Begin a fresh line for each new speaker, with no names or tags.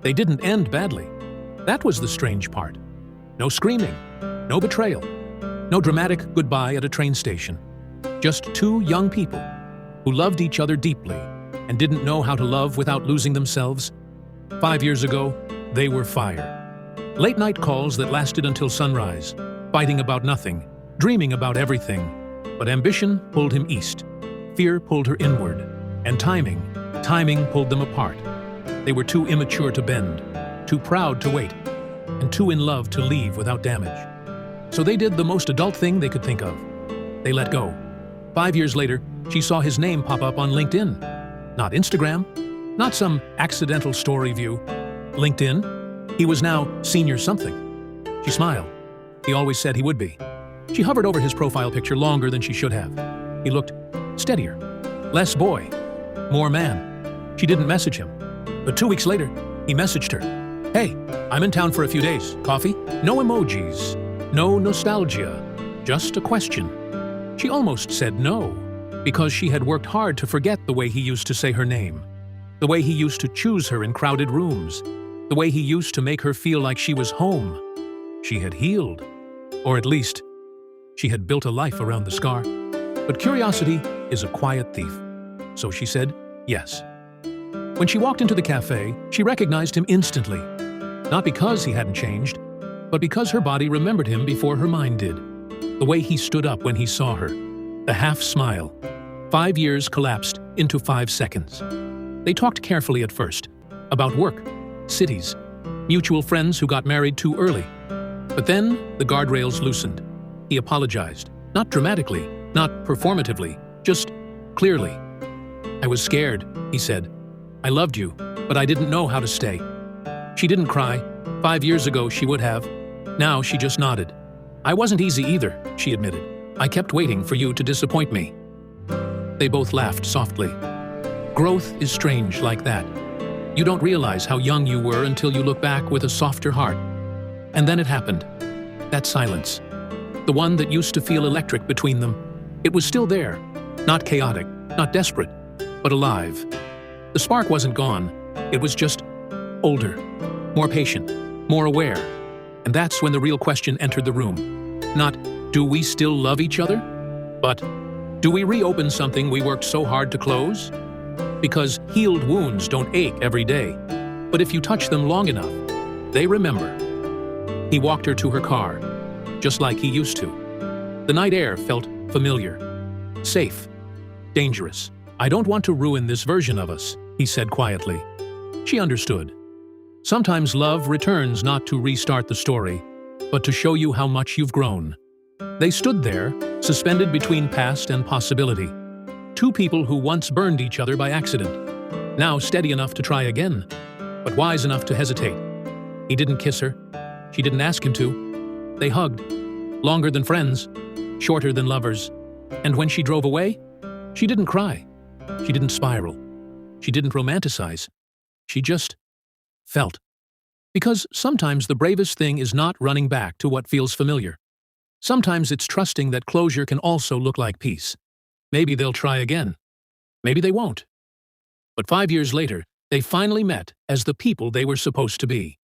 they didn't end badly. That was the strange part. No screaming, no betrayal, no dramatic goodbye at a train station. Just two young people who loved each other deeply and didn't know how to love without losing themselves. 5 years ago, they were fire. Late-night calls that lasted until sunrise, fighting about nothing, dreaming about everything. But ambition pulled him east, fear pulled her inward, and timing pulled them apart. They were too immature to bend, too proud to wait, and too in love to leave without damage. So they did the most adult thing they could think of. They let go. 5 years later, she saw his name pop up on LinkedIn. Not Instagram, not some accidental story view. LinkedIn. He was now senior something. She smiled. He always said he would be. She hovered over his profile picture longer than she should have. He looked steadier, less boy, more man. She didn't message him. But 2 weeks later, he messaged her. Hey, I'm in town for a few days. Coffee? No emojis. No nostalgia. Just a question. She almost said no, because she had worked hard to forget the way he used to say her name, the way he used to choose her in crowded rooms, the way he used to make her feel like she was home. She had healed, or at least, she had built a life around the scar. But curiosity is a quiet thief. So she said yes. When she walked into the cafe, she recognized him instantly. Not because he hadn't changed, but because her body remembered him before her mind did. The way he stood up when he saw her, the half smile. 5 years collapsed into 5 seconds. They talked carefully at first, about work, cities, mutual friends who got married too early. But then the guardrails loosened. He apologized, not dramatically, not performatively, just clearly. I was scared, he said. I loved you, but I didn't know how to stay. She didn't cry. 5 years ago she would have. Now she just nodded. I wasn't easy either, she admitted. I kept waiting for you to disappoint me. They both laughed softly. Growth is strange like that. You don't realize how young you were until you look back with a softer heart. And then it happened. That silence. The one that used to feel electric between them. It was still there. Not chaotic, not desperate, but alive. The spark wasn't gone. It was just older, more patient, more aware. And that's when the real question entered the room. Not, do we still love each other? But, do we reopen something we worked so hard to close? Because healed wounds don't ache every day. But if you touch them long enough, they remember. He walked her to her car, just like he used to. The night air felt familiar, safe, dangerous. I don't want to ruin this version of us, he said quietly. She understood. Sometimes love returns not to restart the story, but to show you how much you've grown. They stood there, suspended between past and possibility. Two people who once burned each other by accident, now steady enough to try again, but wise enough to hesitate. He didn't kiss her. She didn't ask him to. They hugged, longer than friends, shorter than lovers. And when she drove away, she didn't cry. She didn't spiral. She didn't romanticize. She just felt. Because sometimes the bravest thing is not running back to what feels familiar. Sometimes it's trusting that closure can also look like peace. Maybe they'll try again. Maybe they won't. But 5 years later, they finally met as the people they were supposed to be.